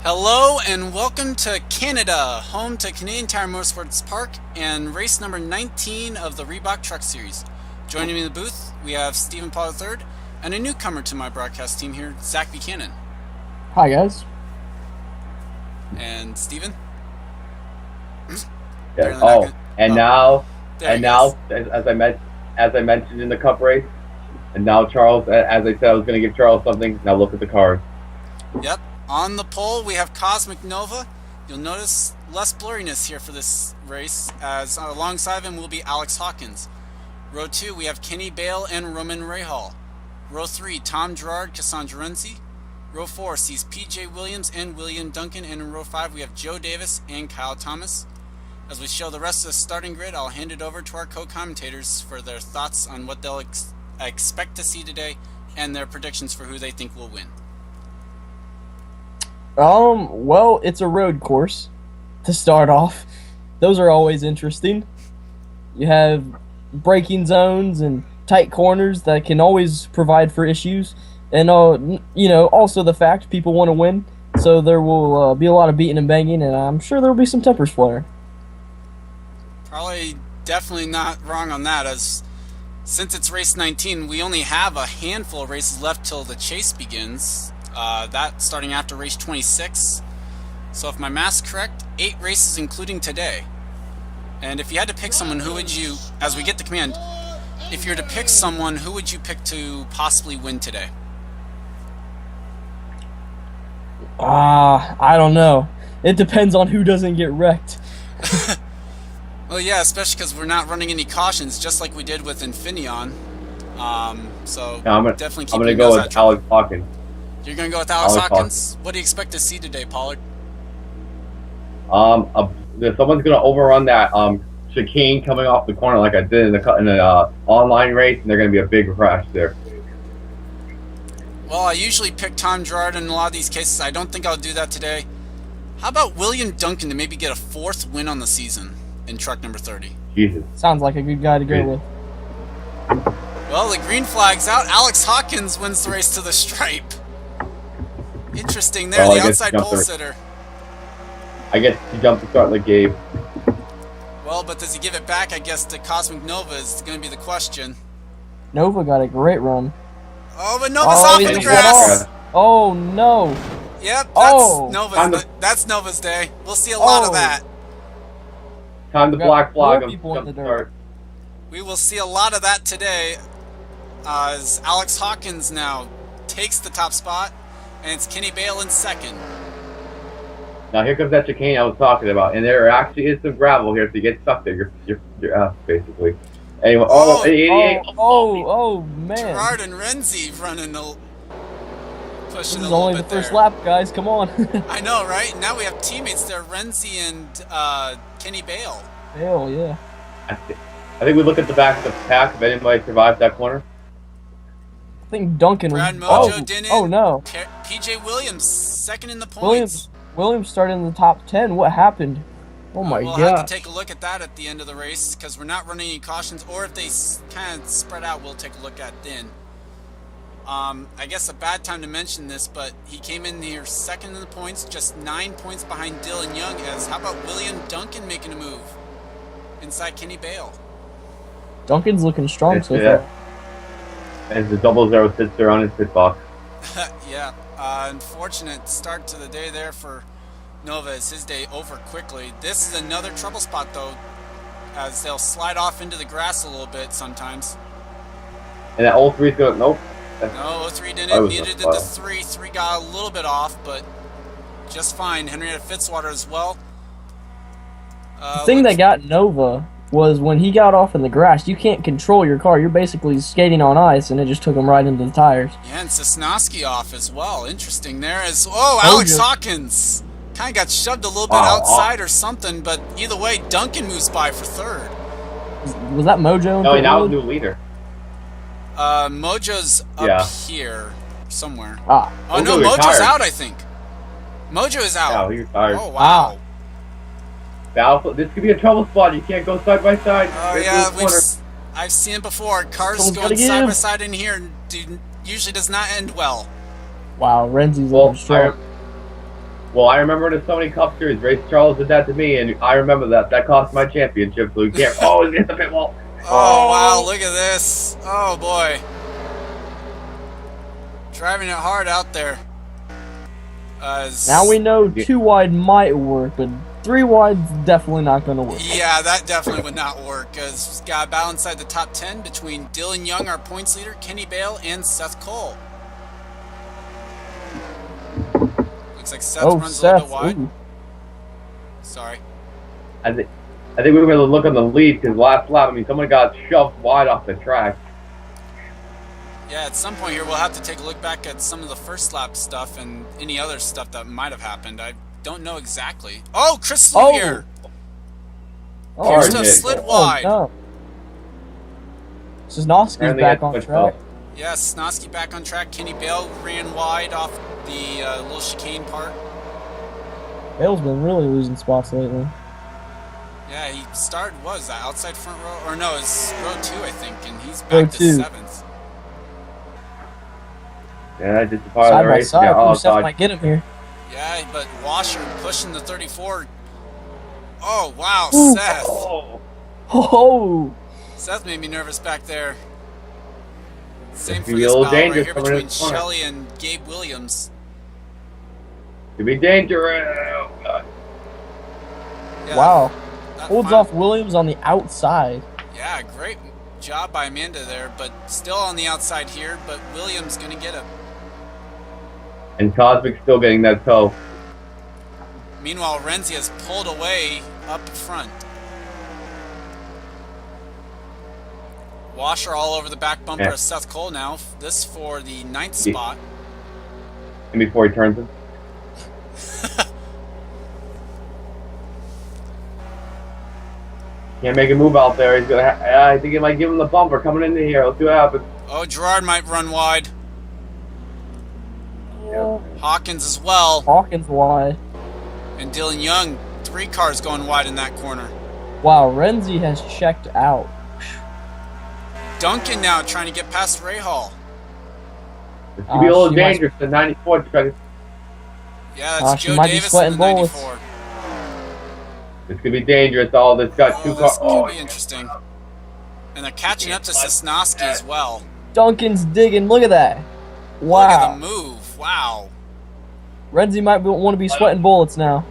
Hello and welcome to Canada, home to Canadian Tire Motorsports Park and race number 19 of the Reebok Truck Series. Joining me in the booth, we have Stephen Paul III and a newcomer to my broadcast team here, Zach Buchanan. Hi guys. And Stephen? Yeah. Now, as I mentioned in the Cup race, and now Charles, as I said, I was going to give Charles something. Now look at the cars. Yep. On the pole, we have Cosmic Nova. You'll notice less blurriness here for this race, as alongside him will be Alex Hawkins. Row 2, we have Kenny Bale and Roman Rahal. Row 3, Tom Gerard, Cassandra Renzi. Row 4 sees PJ Williams and William Duncan. And in row 5, we have Joe Davis and Kyle Thomas. As we show the rest of the starting grid, I'll hand it over to our co-commentators for their thoughts on what they'll expect to see today and their predictions for who they think will win. Well, it's a road course to start off. Those are always interesting. You have braking zones and tight corners that can always provide for issues. And, also the fact people want to win. So there will be a lot of beating and banging, and I'm sure there will be some tempers flaring. Probably definitely not wrong on that, as since it's race 19, we only have a handful of races left till the chase begins. That starting after race 26. So if my math's correct, 8 races including today. And if you had to pick someone, who would you, as we get the command, if you were to pick someone, who would you pick to possibly win today? I don't know. It depends on who doesn't get wrecked. Well, yeah, especially because we're not running any cautions, just like we did with Infineon. Definitely keep. I'm gonna go with Alex Hawkins. You're gonna go with Alex Hawkins. What do you expect to see today, Pollard? Someone's gonna overrun that chicane coming off the corner like I did in the online race, and they're gonna be a big crash there. Well, I usually pick Tom Gerard in a lot of these cases. I don't think I'll do that today. How about William Duncan to maybe get a 4th win on the season in truck number 30? Jesus. Sounds like a good guy to go with. Well, the green flag's out. Alex Hawkins wins the race to the stripe. Interesting there, the outside pole sitter. I guess he jumped to start like Gabe. Well, but does he give it back, I guess, to Cosmic Nova is going to be the question. Nova got a great run. Oh, but Nova's off in the grass. Oh, no. Yep, that's Nova's day. We'll see a lot of that. Time to black flag him. Jump start. We will see a lot of that today, as Alex Hawkins now takes the top spot, and it's Kenny Bale in 2nd. Now here comes that chicane I was talking about, and there actually is some gravel here, so you get stuck there. You're out, basically. Anyway, man. Gerard and Renzi running pushing this is a little only bit the first there. lap, guys. Come on. I know, right? Now we have teammates there, Renzi and Kenny Bale. Bale, yeah. I think we look at the back of the pack if anybody survives that corner. I think Duncan. Brad Mojo didn't. Oh no. PJ Williams 2nd in the points. Williams started in the top 10. What happened? Oh my god. We'll have to take a look at that at the end of the race, because we're not running any cautions, or if they kind of spread out, we'll take a look at then. I guess a bad time to mention this, but he came in here 2nd in the points, just 9 points behind Dylan Young. How about William Duncan making a move inside Kenny Bale? Duncan's looking strong so far. As the 00 sits there on his pit box. Yeah, unfortunate start to the day there for Nova, as his day over quickly. This is another trouble spot, though, as they'll slide off into the grass a little bit sometimes. And that 03's going, nope. No, 03 didn't. Neither did the 3. 3 got a little bit off, but just fine. Henrietta Fitzwater as well. The thing that got Nova was when he got off in the grass, you can't control your car. You're basically skating on ice, and it just took him right into the tires. Yeah, and Sosnowski off as well. Interesting there. Alex Hawkins kind of got shoved a little bit outside or something, but either way, Duncan moves by for 3rd. Was that Mojo? No, now new leader. Mojo's up here somewhere. Oh no, Mojo's out, I think. Mojo is out. Yeah, he's tired. Oh, wow. This could be a trouble spot. You can't go side by side. Oh, yeah, I've seen it before. Cars going side by side in here usually does not end well. Wow, Renzi's looking strong. Well, I remember there's so many Cup Series races. Charles did that to me, and I remember that. That cost my championship, so you can't. Oh, he hit the pit wall. Oh, wow, look at this. Oh, boy. Driving it hard out there. Now we know 2 wide might work, but 3 wide's definitely not going to work. Yeah, that definitely would not work, because we've got a battle inside the top 10 between Dylan Young, our points leader, Kenny Bale, and Seth Cole. Looks like Seth runs a little bit wide. Ooh. Sorry. I think we were going to look on the lead, because last lap, I mean, someone got shoved wide off the track. Yeah, at some point here, we'll have to take a look back at some of the first lap stuff and any other stuff that might have happened. I don't know exactly. Oh, Chris Slew here! Appears to have slid wide. No. Sosnowski's back on track. Yes, Sosnowski back on track. Kenny Bale ran wide off the little chicane part. Bale's been really losing spots lately. Yeah, he started, what was that, outside front row? Or no, it's row 2, I think, and he's Row back to 2. 7th. Yeah, just a part of the race. Side by side, Yeah, Seth might get him here. Yeah, but Washer pushing the 34. Oh, wow, Ooh. Seth. Oh! Seth made me nervous back there. Same It's for gonna be this a little battle right dangerous here coming in between the corner. Shelley and Gabe Williams. Could be dangerous. Oh, God. Yeah, Wow. that Holds final- off Williams on the outside. Yeah, great job by Amanda there, but still on the outside here, but Williams going to get him. And Cosmic's still getting that toe. Meanwhile, Renzi has pulled away up front. Washer all over the back bumper of Seth Cole now. This for the 9th spot. And before he turns it. Can't make a move out there. He's gonna. I think he might give him the bumper coming into here. Let's see what happens. Oh, Gerard might run wide. Yeah. Hawkins as well. Hawkins wide. And Dylan Young, 3 cars going wide in that corner. Wow, Renzi has checked out. Duncan now trying to get past Ray Hall. This could be a little she might- dangerous. The 94 trying to. Yeah, that's she Joe might be Davis in sweating the bullets. 94. This could be dangerous. All this got 2 cars. This could be interesting. And they're catching up to Sosnowski as well. Duncan's digging. Look at that. Look at Wow. the move. Wow. Renzi might want to be sweating bullets now.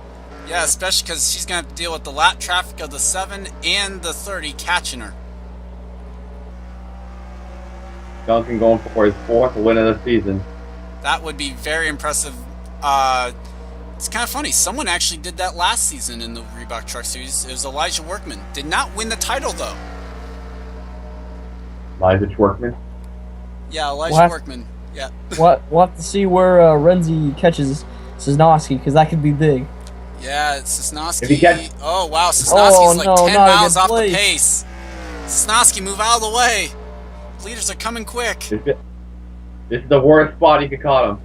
Yeah, especially because she's going to have to deal with the lap traffic of the 7 and the 30 catching her. Duncan going for his 4th win of the season. That would be very impressive. It's kind of funny. Someone actually did that last season in the Reebok Truck Series. It was Elijah Workman. Did not win the title, though. Elijah Workman. Yeah, Elijah What? Workman. Yeah. We'll have to see where Renzi catches Sosnowski, because that could be big. Yeah, it's Sosnowski. If he catch- Oh, wow. Sosnowski's like 10 not a miles good off place. the pace. Sosnowski, move out of the way. Leaders are coming quick. This is the worst spot he could caught him.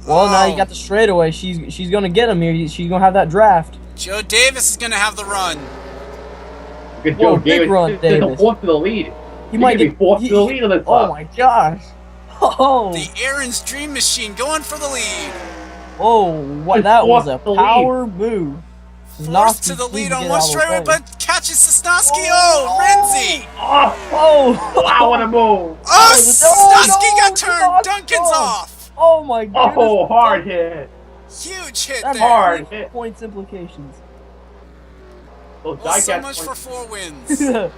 Well, now Oh. you got the straightaway. She's going to get him here. She's going to have that draft. Joe Davis is going to have the run. Look at Whoa, Joe big Davis. run, This is the Davis. 4th to the lead. He might could be get 4th to the lead on this Oh, lap. my gosh. Oh, The Aaron's Dream Machine going for the lead. what? That was a Fourth to lead. power move. Forced to the Sosnowski lead needs to on get one out of the straightaway, way. but catches Sosnowski. Oh, Renzi. Oh, wow, what a move. Oh, no, Sosnowski got turned. Sosnowski. Duncan's off. Oh, my goodness. Oh, hard hit. Huge hit That's there. hard hit. Points implications. Those Well, so diecast much for points. 4 wins.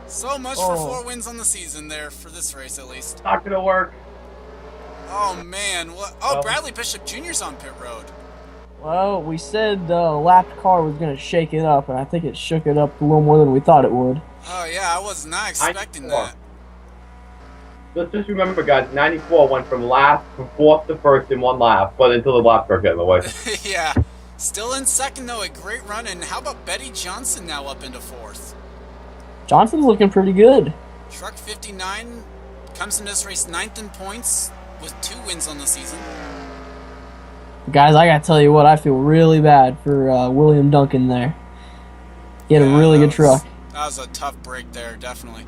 So much for Oh. 4 wins on the season there, for this race at least. Not gonna work. Oh, man. What? Oh, Well- Bradley Bishop Jr.'s on pit road. Well, we said the lapped car was going to shake it up, and I think it shook it up a little more than we thought it would. Oh, yeah, I was not expecting 94. that. Let's just remember, guys, 94 went from 4th to 1st in 1 lap, but until the lap car got in the way. Yeah. Still in second, though. A great run. And how about Betty Johnson now up into 4th? Johnson's looking pretty good. Truck 59 comes in this race 9th in points with 2 wins on the season. Guys, I got to tell you what, I feel really bad for William Duncan there. He had a Yeah, really that good truck. That was a tough break there, definitely.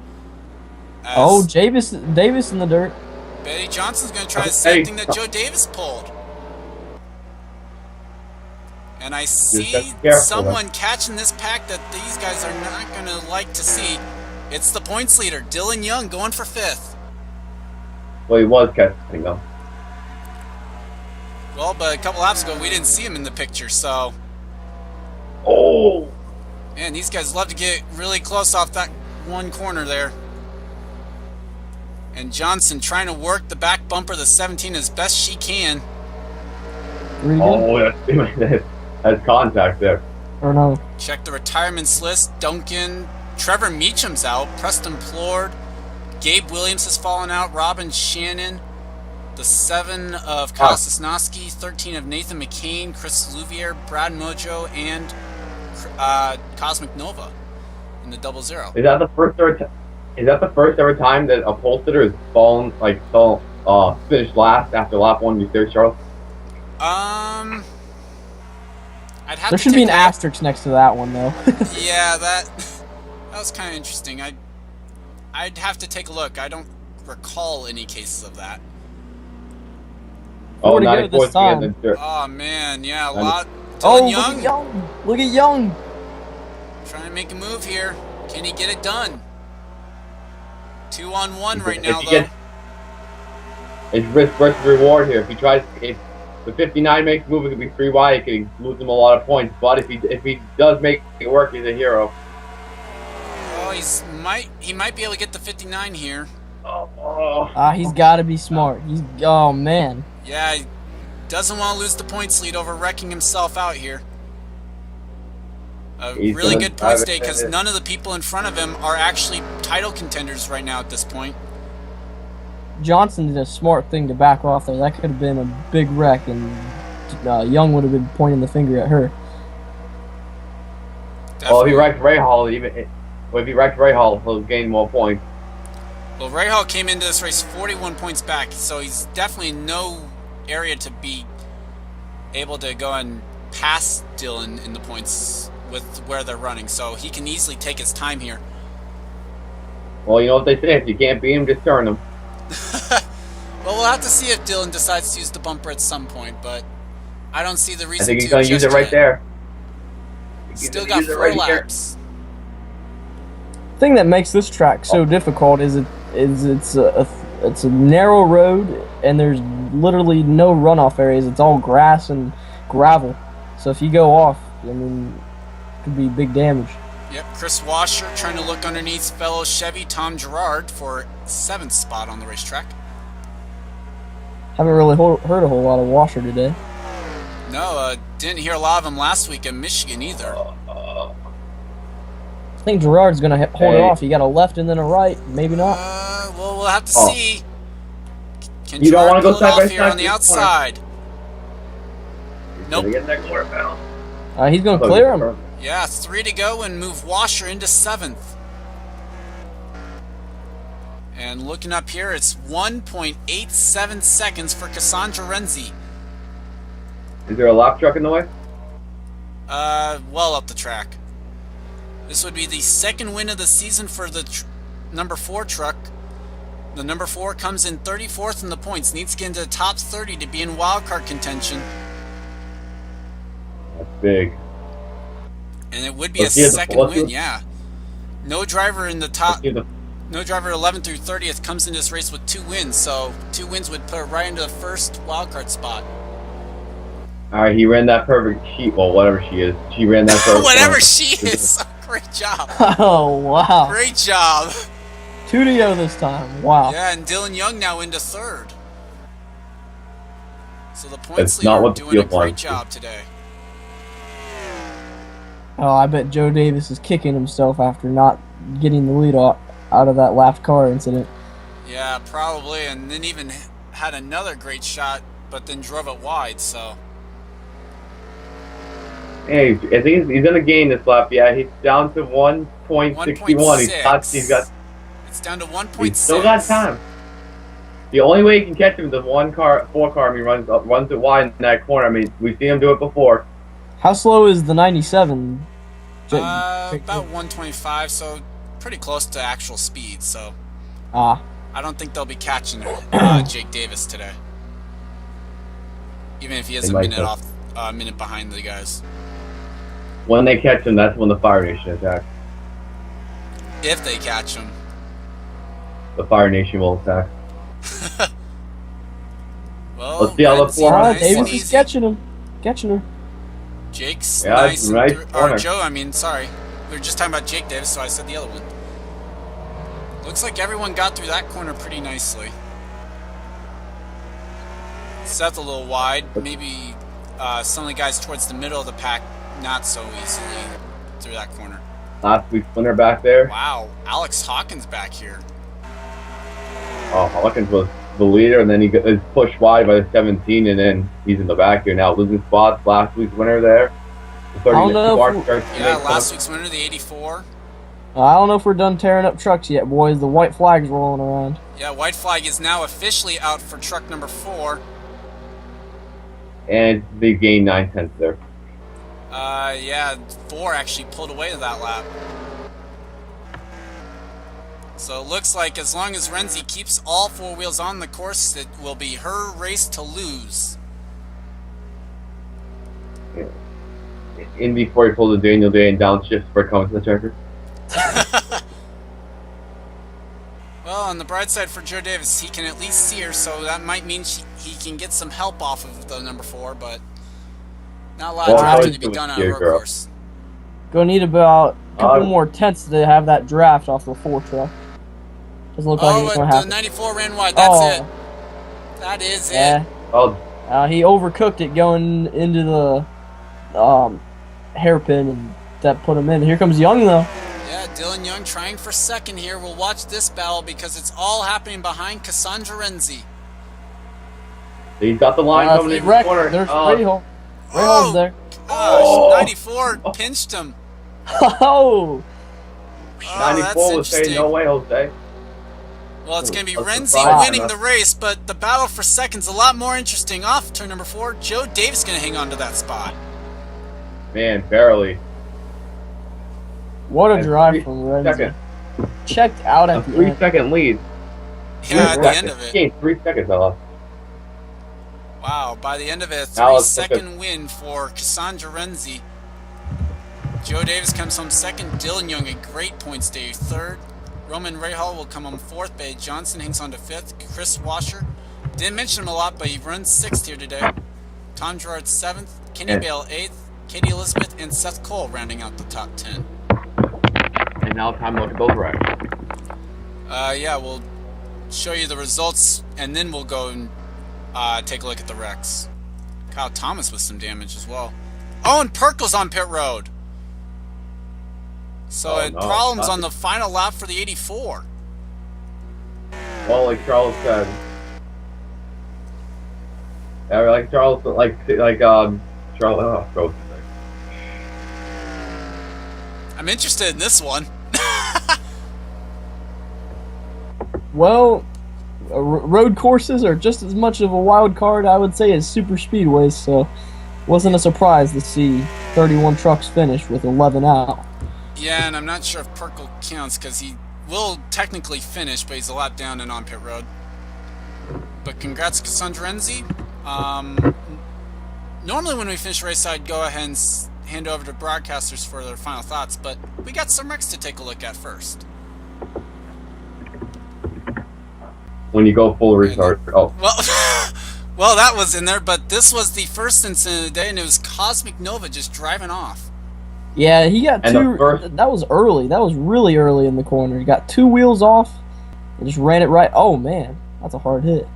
As Oh, Davis in the dirt. Betty Johnson's going to try the Hey. same thing that Joe Davis pulled. And I Just see gotta be careful, someone catching this pack that these guys are not going to like to see. It's the points leader, Dylan Young, going for 5th. Well, he was catching them. Well, but a couple laps ago, we didn't see him in the picture, so... Oh! Man, these guys love to get really close off that one corner there. And Johnson trying to work the back bumper of the 17 as best she can. Oh, that's contact there. Or no? Check the retirements list. Duncan, Trevor Meacham's out. Preston Plord. Gabe Williams has fallen out. Robin Shannon. The 7 of Kyle Sosnowski. 13 of Nathan McCain. Chris Louvier. Brad Mojo. And Cosmic Nova in the 00. Is that the first ever time that a pole sitter has fallen, finished last after lap 1 you there, Charles? I'd have There to should be take an a look. asterisk next to that one, though. Yeah, that was kind of interesting. I'd have to take a look. I don't recall any cases of that. Oh, 40 good this time. Oh man, yeah, a lot. Oh, Dylan look at Young Young! Look at Young! trying to make a move here. Can he get it done? 2-on-1 right now, though. It's risk versus reward here. If the 59 makes a move, it could be 3 wide. It could lose him a lot of points. But if he does make it work, he's a hero. Oh, he might be able to get the 59 here. He's got to be smart. Oh man. Yeah, he doesn't want to lose the points lead over wrecking himself out here. A really good points day because none of the people in front of him are actually title contenders right now at this point. Johnson did a smart thing to back off there. That could have been a big wreck, and Young would have been pointing the finger at her. Definitely. Well, if he wrecked Rahal, he'll gain more points. Well, Rahal came into this race 41 points back, so he's definitely in no area to be able to go and pass Dylan in the points with where they're running, so he can easily take his time here. Well, you know what they say, if you can't beat him, just turn him. Well, we'll have to see if Dylan decides to use the bumper at some point, but I don't see the reason I think to. he's going to use it right there. Still got 4 laps. The thing that makes this track so difficult is it's a narrow road, and there's literally no runoff areas. It's all grass and gravel. So if you go off, I mean, it could be big damage. Yep, Chris Washer trying to look underneath fellow Chevy Tom Gerard for 7th spot on the racetrack. Haven't really heard a whole lot of Washer today. No, didn't hear a lot of him last week in Michigan either. I think Gerard's going to hold it off. He got a left and then a right. Maybe not. Well, we'll have to see. Can You don't Gerard want to pull go it side by off here side on the this outside? Nope. Get that glory pedal. He's going to clear him. Yeah, 3 to go and move Washer into 7th. And looking up here, it's 1.87 seconds for Cassandra Renzi. Is there a lap truck in the way? Well up the track. This would be the 2nd win of the season for the number 4 truck. The number 4 comes in 34th in the points. Needs to get into the top 30 to be in wildcard contention. That's big. And it would be a 2nd win, yeah. No driver in the top... No driver 11th through 30th comes in this race with 2 wins, so 2 wins would put her right into the first wildcard spot. Alright, he ran that perfect sheet. Well, whatever she is. She ran that perfect. Whatever she is! Great job. Oh, wow. Great job. 2 to go this time. Wow. Yeah, and Dylan Young now into 3rd. So the points That's not leader what the doing a field great wants. job today. Oh, I bet Joe Davis is kicking himself after not getting the lead out of that last car incident. Yeah, probably, and then even had another great shot, but then drove it wide, so... Hey, I think he's going to gain this lap. Yeah, he's down to 1.61. He's got... It's down to 1.6. He's still got time. The only way you can catch him is the 4 car. I mean, runs it wide in that corner. I mean, we've seen him do it before. How slow is the 97? About 125, so pretty close to actual speed, so... I don't think they'll be catching Jake Davis today. Even if he has a minute minute behind the guys. When they catch him, that's when the Fire Nation attacks. If they catch him. The Fire Nation will attack. Well, let's see how the floor. Nice Davis is catching him. Catching her. Jake's yeah, nice. or Joe, I mean, sorry. We were just talking about Jake Davis, so I said the other one. Looks like everyone got through that corner pretty nicely. Seth a little wide. Maybe some of the guys towards the middle of the pack not so easily through that corner. Last week's winner back there. Wow, Alex Hawkins back here. Oh, Hawkins was the leader, and then he was pushed wide by the 17, and then he's in the back here now. Losing spots, last week's winner there. Last week's winner, the 84. I don't know if we're done tearing up trucks yet, boys. The white flag's rolling around. Yeah, white flag is now officially out for truck number 4. And they gained 9 tenths there. Yeah, 4 actually pulled away to that lap. So it looks like as long as Renzi keeps all 4 wheels on the course, it will be her race to lose. Yeah. In before he pulled the Daniel Day and downshift for coming to the checker. Well, on the bright side for Joe Davis, he can at least see her, so that might mean he can get some help off of the number 4, but not a lot of drafting to be done on a road course. Gonna need about a couple more tenths to have that draft off the 4 truck. Doesn't look like it's gonna happen. The 94 ran wide. That's it. That is it. He overcooked it going into the hairpin, and that put him in. Here comes Young, though. Yeah, Dylan Young trying for second here. We'll watch this battle because it's all happening behind Cassandra Renzi. He's got the line coming in the corner. There's Rahal. Rahal's there. Gosh, 94 pinched him. Oh! 94 was saying no way, Jose. Well, it's going to be Renzi winning the race, but the battle for second's a lot more interesting. Off turn number 4, Joe Davis going to hang on to that spot. Man, barely. What a drive from Renzi. Checked out at the 3-second lead. Yeah, at the end of it. Gained 3 seconds, fella. Wow, by the end of it, a 3-second win for Cassandra Renzi. Joe Davis comes home second. Dylan Young, a great points day, third. Roman Rahal will come home fourth. Bay Johnson hangs on to fifth. Chris Washer, didn't mention him a lot, but he runs sixth here today. Tom Gerard seventh. Kenny Bale eighth. Katie Elizabeth and Seth Cole rounding out the top 10. And now time to look at those racks. Yeah, we'll show you the results, and then we'll go and take a look at the wrecks. Kyle Thomas with some damage as well. Oh, and Perkle's on pit road. So problems on the final lap for the 84. Well, like Charles said. Yeah, like Charles, Charles. Oh, I'm interested in this one. Well, road courses are just as much of a wild card, I would say, as super speedways, so wasn't a surprise to see 31 trucks finish with 11 out. Yeah, and I'm not sure if Perkle counts because he will technically finish, but he's a lap down and on pit road. But congrats, Cassandra Renzi. Normally when we finish race, I'd go ahead and hand over to broadcasters for their final thoughts, but we got some wrecks to take a look at first. When you go full restart. Oh. Well, that was in there, but this was the first incident of the day, and it was Cosmic Nova just driving off. Yeah, he got that was early. That was really early in the corner. He got 2 wheels off and just ran it right. Oh, man. That's a hard hit.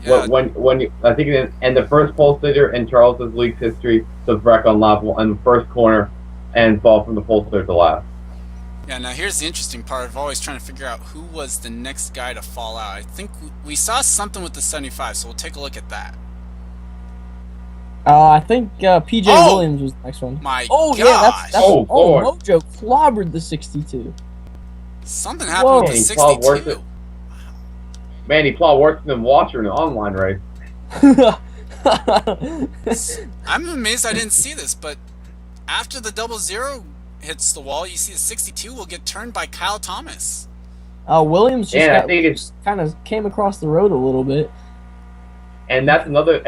Yeah. When you, I think in the first pole sitter in Charles's league's history, the wreck on lap 1 in the first corner and fall from the pole sitter to last. Yeah, now here's the interesting part of always trying to figure out who was the next guy to fall out. I think we saw something with the 75, so we'll take a look at that. I think PJ Williams was the next one. My gosh. Yeah, that's Mojo clobbered the 62. Something happened with the 62. Man, he plowed worse than watching an online race. I'm amazed I didn't see this, but after the 00 hits the wall, you see the 62 will get turned by Kyle Thomas. Williams just kind of came across the road a little bit. and that's another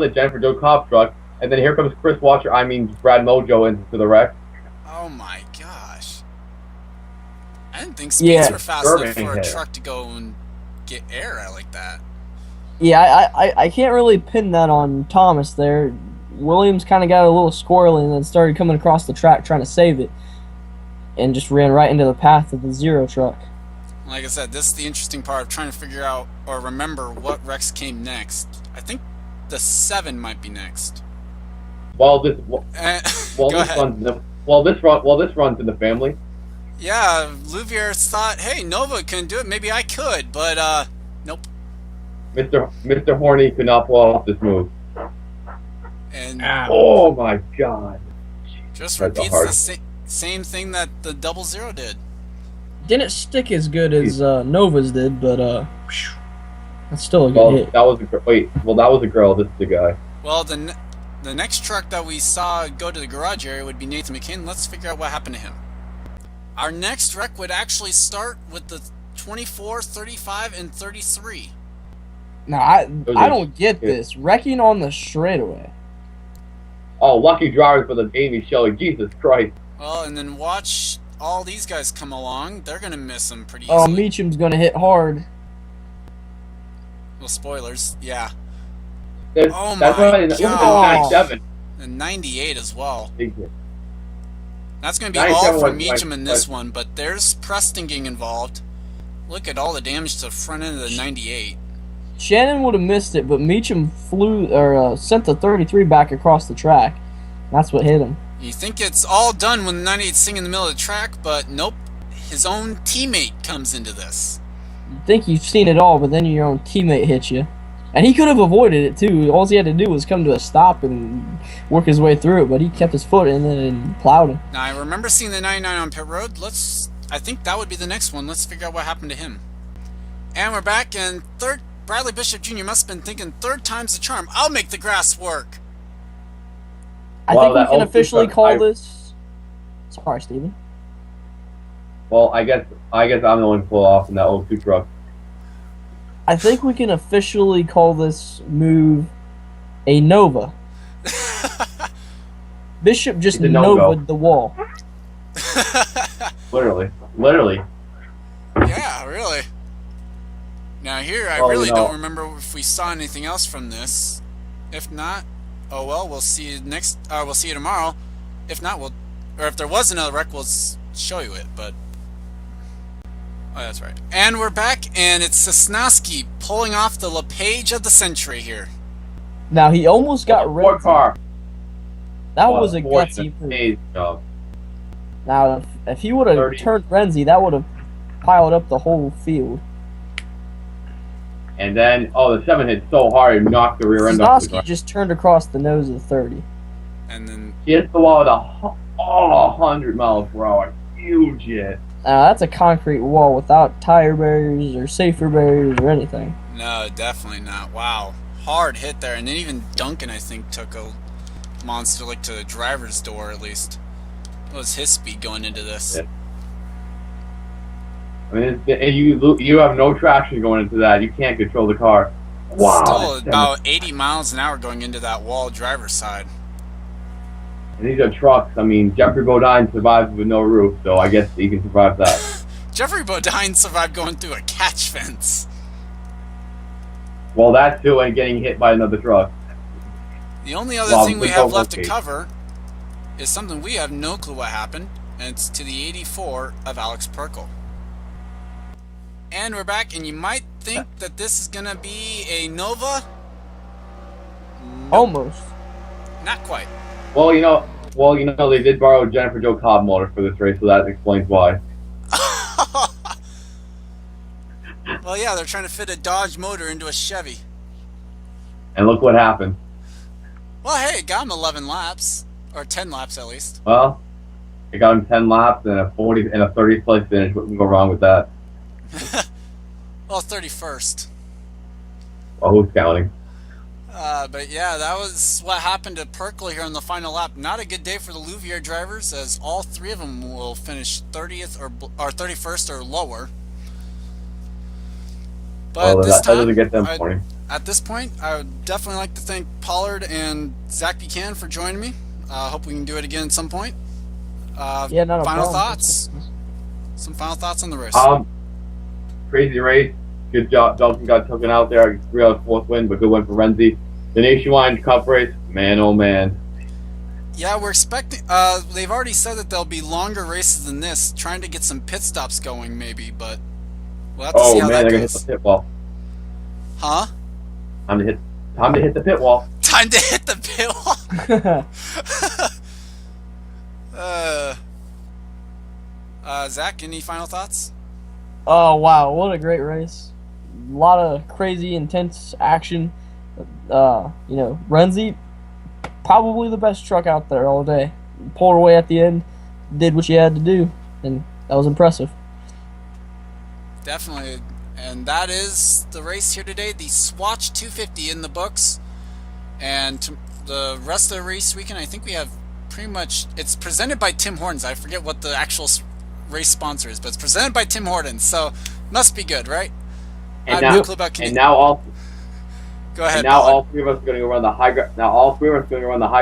Jennifer Joe Cobb truck. And then here comes Chris Watcher. I mean Brad Mojo into the wreck. Oh my gosh! I didn't think speeds were fast enough for a truck to go and get air out like that. Yeah, I can't really pin that on Thomas there. Williams kind of got a little squirrely and then started coming across the track trying to save it, and just ran right into the path of the Zero truck. Like I said, this is the interesting part of trying to figure out or remember what Rex came next. I think the 7 might be next. This runs in the family. Yeah, Louvier thought, hey, Nova can do it. Maybe I could, but nope. Mr. Horny could not pull off this move. And oh my God! Just repeats the same thing that the 00 did. Didn't stick as good as Nova's did, but that's still a good hit. That was a girl. This is the guy. Well, the next truck that we saw go to the garage area would be Nathan McCain. Let's figure out what happened to him. Our next wreck would actually start with the 24, 35, and 33. Now, I don't get this. Wrecking on the straightaway. Oh, lucky drivers for the Amy Shelley. Jesus Christ. Well, and then watch all these guys come along. They're going to miss them pretty easily. Oh, Meacham's going to hit hard. Well, spoilers. Yeah. Oh my God. And 98 as well. Exactly. That's going to be all for Meacham in this one, but there's Preston getting involved. Look at all the damage to the front end of the 98. Shannon would have missed it, but Meacham sent the 33 back across the track. That's what hit him. You think it's all done when the 98's sitting in the middle of the track, but nope. His own teammate comes into this. You think you've seen it all, but then your own teammate hits you. And he could have avoided it, too. All he had to do was come to a stop and work his way through it, but he kept his foot in it and plowed him. Now, I remember seeing the 99 on pit road. I think that would be the next one. Let's figure out what happened to him. And we're back, and Bradley Bishop Jr. must have been thinking 3rd time's the charm. I'll make the grass work. I think we can officially call this... Sorry, Steven. Well, I guess I'm the one to pull off in that old 2 truck. I think we can officially call this move a Nova. Bishop just Nova'd the wall. Literally. Yeah, really. Now here, I really don't remember if we saw anything else from this. If not, oh well, we'll see you we'll see you tomorrow. If not, or if there was another wreck, we'll show you it. But oh, that's right. And we're back, and it's Sosnowski pulling off the LePage of the century here. Now he almost got rid of car. That was a gutsy move. Now, if he would have turned Renzi, that would have piled up the whole field. And then, the 7 hit so hard it knocked the rear end off the ground. Just turned across the nose of the 30. And then he hit the wall at 100 miles per hour. Huge hit. That's a concrete wall without tire barriers or safer barriers or anything. No, definitely not. Wow. Hard hit there. And then even Duncan, I think, took a monster lick to the driver's door, at least. What was his speed going into this? Yeah. I mean, you have no traction going into that. You can't control the car. Wow. Still about 80 miles an hour going into that wall driver's side. And these are trucks. I mean, Jeffrey Bodine survived with no roof, so I guess he can survive that. Jeffrey Bodine survived going through a catch fence. Well, that too, and getting hit by another truck. The only other thing we have left to cover is something we have no clue what happened, and it's to the 84 of Alex Perkle. And we're back, and you might think that this is going to be a Nova. Nope. Almost. Not quite. Well, you know, they did borrow Jennifer Joe Cobb motor for this race, so that explains why. Well, yeah, they're trying to fit a Dodge motor into a Chevy. And look what happened. Well, hey, it got him 11 laps. Or 10 laps, at least. Well, it got him 10 laps and a 30th place finish. What can go wrong with that? Well, 31st. Well, who's counting? But yeah, that was what happened to Perkle here on the final lap. Not a good day for the Louvier drivers, as all 3 of them will finish 30th or 31st or lower. But well, this that time, doesn't get them pointing. at this point, I would definitely like to thank Pollard and Zach Buchanan for joining me. Hope we can do it again at some point. Yeah, not a final problem. thoughts? Some final thoughts on the race? Crazy race. Good job. Dalton got taken out there. 3 out of 4th win, but good win for Renzi. The Nationwide Cup race, man, oh man. Yeah, we're expecting. They've already said that there'll be longer races than this, trying to get some pit stops going, maybe. But we'll have to see how man, that they're goes. gonna hit the pit wall. Huh? Time to hit the pit wall. Time to hit the pit wall. Zach, any final thoughts? Oh wow, what a great race! A lot of crazy, intense action. Renzi, probably the best truck out there all day. Pulled away at the end, did what you had to do, and that was impressive. Definitely. And that is the race here today, the Swatch 250 in the books. And the rest of the race weekend, I think we have pretty much, it's presented by Tim Hortons. I forget what the actual race sponsor is, but it's presented by Tim Hortons, so must be good, right? And Go ahead. Now all three of us are going to run the high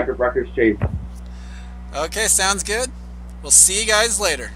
grip records chase. Okay, sounds good. We'll see you guys later.